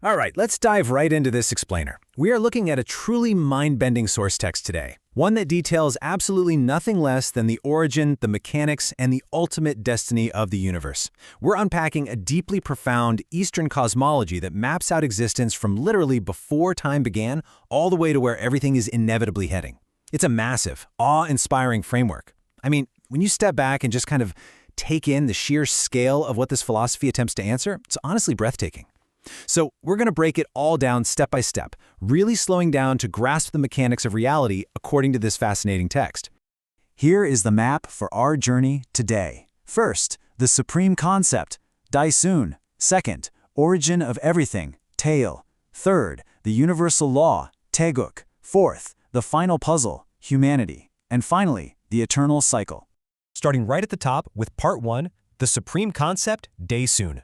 All right, let's dive right into this explainer. We are looking at a truly mind-bending source text today, one that details absolutely nothing less than the origin, the mechanics, and the ultimate destiny of the universe. We're unpacking a deeply profound Eastern cosmology that maps out existence from literally before time began all the way to where everything is inevitably heading. It's a massive, awe-inspiring framework. I mean, when you step back and just kind of take in the sheer scale of what this philosophy attempts to answer, it's honestly breathtaking. So we're going to break it all down step by step, really slowing down to grasp the mechanics of reality according to this fascinating text. Here is the map for our journey today. First, the supreme concept, Daisun. Second, origin of everything, Tail. Third, the universal law, Taeguk. Fourth, the final puzzle, humanity. And finally, the eternal cycle. Starting right at the top with Part 1, the supreme concept, Daisun.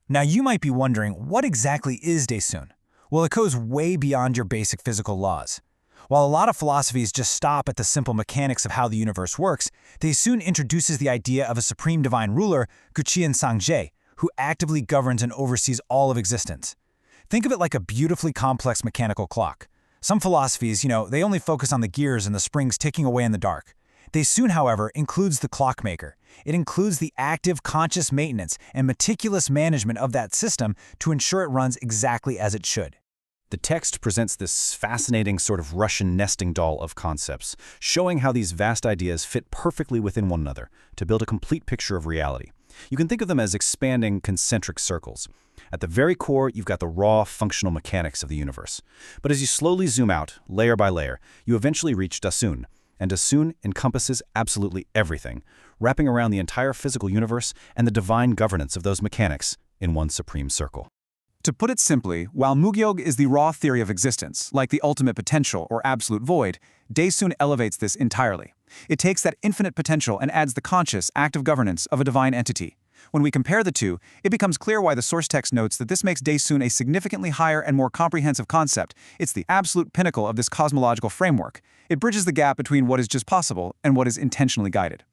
Now you might be wondering, what exactly is Daisun? Well, it goes way beyond your basic physical laws. While a lot of philosophies just stop at the simple mechanics of how the universe works, Daisun introduces the idea of a supreme divine ruler, Guqian Sangje, who actively governs and oversees all of existence. Think of it like a beautifully complex mechanical clock. Some philosophies, they only focus on the gears and the springs ticking away in the dark. Daisun, however, includes the clockmaker. It includes the active, conscious maintenance and meticulous management of that system to ensure it runs exactly as it should. The text presents this fascinating sort of Russian nesting doll of concepts, showing how these vast ideas fit perfectly within one another to build a complete picture of reality. You can think of them as expanding concentric circles. At the very core, you've got the raw, functional mechanics of the universe. But as you slowly zoom out, layer by layer, you eventually reach Daisun. And Daisun encompasses absolutely everything, wrapping around the entire physical universe and the divine governance of those mechanics in one supreme circle. To put it simply, while Mugyog is the raw theory of existence, like the ultimate potential or absolute void, Daisun elevates this entirely. It takes that infinite potential and adds the conscious, active governance of a divine entity. When we compare the two, it becomes clear why the source text notes that this makes Daisun a significantly higher and more comprehensive concept. It's the absolute pinnacle of this cosmological framework. It bridges the gap between what is just possible and what is intentionally guided.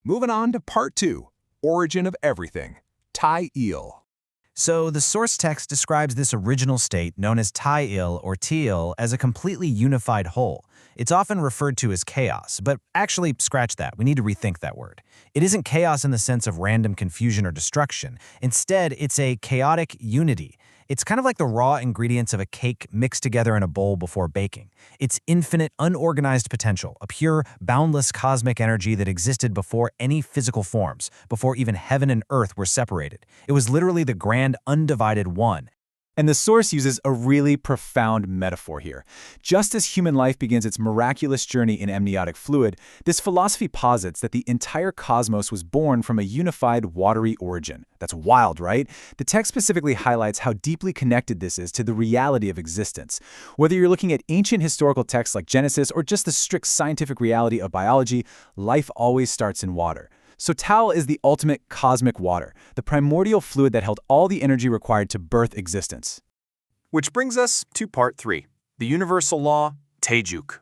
Moving on to Part 2, Origin of Everything, Tai-il. So the source text describes this original state known as Tai-il or Teal as a completely unified whole. It's often referred to as chaos, but actually, scratch that. We need to rethink that word. It isn't chaos in the sense of random confusion or destruction. Instead, it's a chaotic unity. It's kind of like the raw ingredients of a cake mixed together in a bowl before baking. It's infinite, unorganized potential, a pure, boundless cosmic energy that existed before any physical forms, before even heaven and earth were separated. It was literally the grand, undivided one. And the source uses a really profound metaphor here. Just as human life begins its miraculous journey in amniotic fluid, this philosophy posits that the entire cosmos was born from a unified, watery origin. That's wild, right? The text specifically highlights how deeply connected this is to the reality of existence. Whether you're looking at ancient historical texts like Genesis or just the strict scientific reality of biology, life always starts in water. So Tao is the ultimate cosmic water, the primordial fluid that held all the energy required to birth existence. Which brings us to Part 3, the universal law, Taeguk.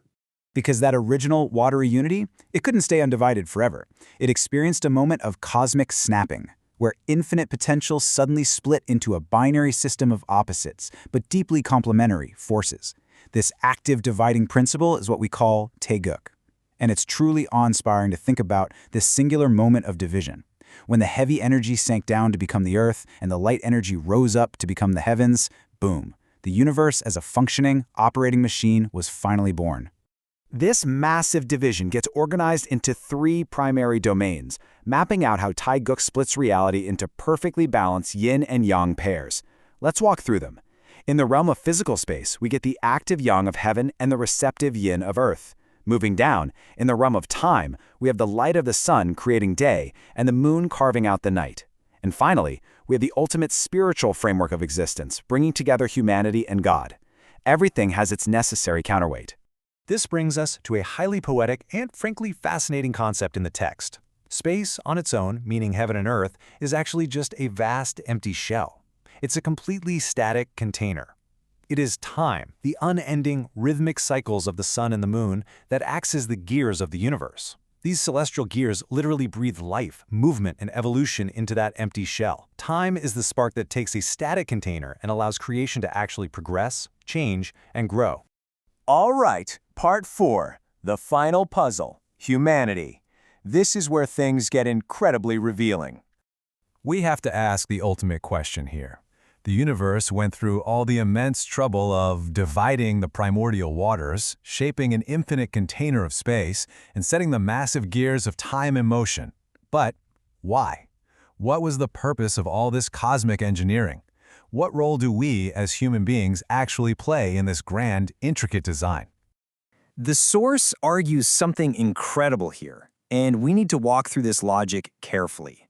Because that original watery unity, it couldn't stay undivided forever. It experienced a moment of cosmic snapping, where infinite potential suddenly split into a binary system of opposites, but deeply complementary forces. This active dividing principle is what we call Taeguk. And it's truly awe-inspiring to think about this singular moment of division. When the heavy energy sank down to become the earth and the light energy rose up to become the heavens, boom, the universe as a functioning, operating machine was finally born. This massive division gets organized into 3 primary domains, mapping out how Taeguk splits reality into perfectly balanced yin and yang pairs. Let's walk through them. In the realm of physical space, we get the active yang of heaven and the receptive yin of earth. Moving down, in the realm of time, we have the light of the sun creating day and the moon carving out the night. And finally, we have the ultimate spiritual framework of existence, bringing together humanity and God. Everything has its necessary counterweight. This brings us to a highly poetic and frankly fascinating concept in the text. Space on its own, meaning heaven and earth, is actually just a vast empty shell. It's a completely static container. It is time, the unending, rhythmic cycles of the sun and the moon, that acts as the gears of the universe. These celestial gears literally breathe life, movement, and evolution into that empty shell. Time is the spark that takes a static container and allows creation to actually progress, change, and grow. All right, part 4, the final puzzle, humanity. This is where things get incredibly revealing. We have to ask the ultimate question here. The universe went through all the immense trouble of dividing the primordial waters, shaping an infinite container of space, and setting the massive gears of time in motion. But why? What was the purpose of all this cosmic engineering? What role do we, as human beings, actually play in this grand, intricate design? The source argues something incredible here, and we need to walk through this logic carefully.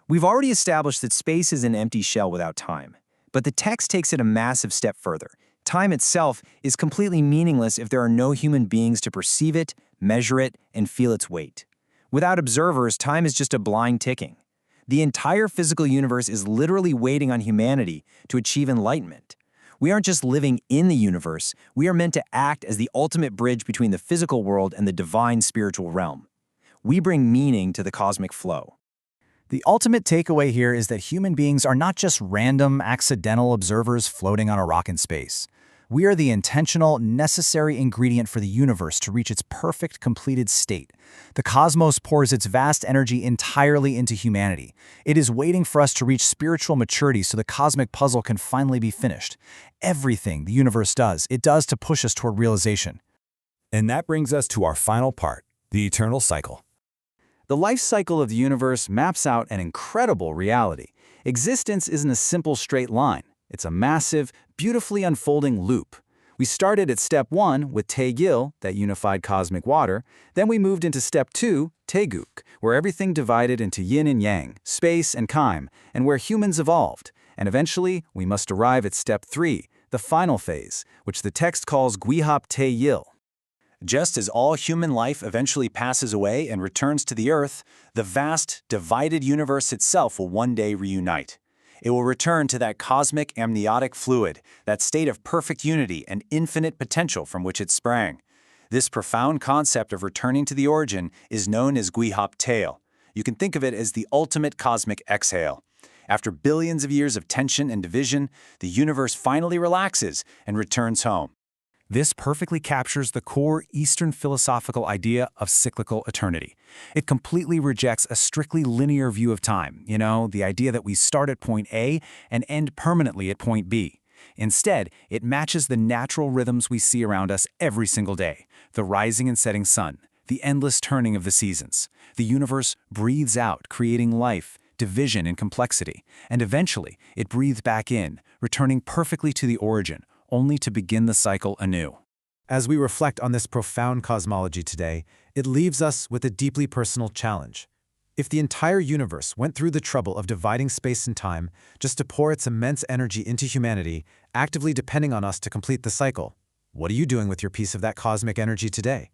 We've already established that space is an empty shell without time. But the text takes it a massive step further. Time itself is completely meaningless if there are no human beings to perceive it, measure it, and feel its weight. Without observers, time is just a blind ticking. The entire physical universe is literally waiting on humanity to achieve enlightenment. We aren't just living in the universe, we are meant to act as the ultimate bridge between the physical world and the divine spiritual realm. We bring meaning to the cosmic flow. The ultimate takeaway here is that human beings are not just random, accidental observers floating on a rock in space. We are the intentional, necessary ingredient for the universe to reach its perfect, completed state. The cosmos pours its vast energy entirely into humanity. It is waiting for us to reach spiritual maturity so the cosmic puzzle can finally be finished. Everything the universe does, it does to push us toward realization. And that brings us to our final part, the eternal cycle. The life cycle of the universe maps out an incredible reality. Existence isn't a simple straight line. It's a massive, beautifully unfolding loop. We started at step 1 with Taegil, that unified cosmic water. Then we moved into step 2, Taeguk, where everything divided into yin and yang, space and time, and where humans evolved. And eventually, we must arrive at step 3, the final phase, which the text calls Guihap Taeyil. Just as all human life eventually passes away and returns to the Earth, the vast, divided universe itself will one day reunite. It will return to that cosmic amniotic fluid, that state of perfect unity and infinite potential from which it sprang. This profound concept of returning to the origin is known as Guihap Taeyil. You can think of it as the ultimate cosmic exhale. After billions of years of tension and division, the universe finally relaxes and returns home. This perfectly captures the core Eastern philosophical idea of cyclical eternity. It completely rejects a strictly linear view of time, the idea that we start at point A and end permanently at point B. Instead, it matches the natural rhythms we see around us every single day, the rising and setting sun, the endless turning of the seasons. The universe breathes out, creating life, division, and complexity, and eventually it breathes back in, returning perfectly to the origin, only to begin the cycle anew. As we reflect on this profound cosmology today, it leaves us with a deeply personal challenge. If the entire universe went through the trouble of dividing space and time just to pour its immense energy into humanity, actively depending on us to complete the cycle, what are you doing with your piece of that cosmic energy today?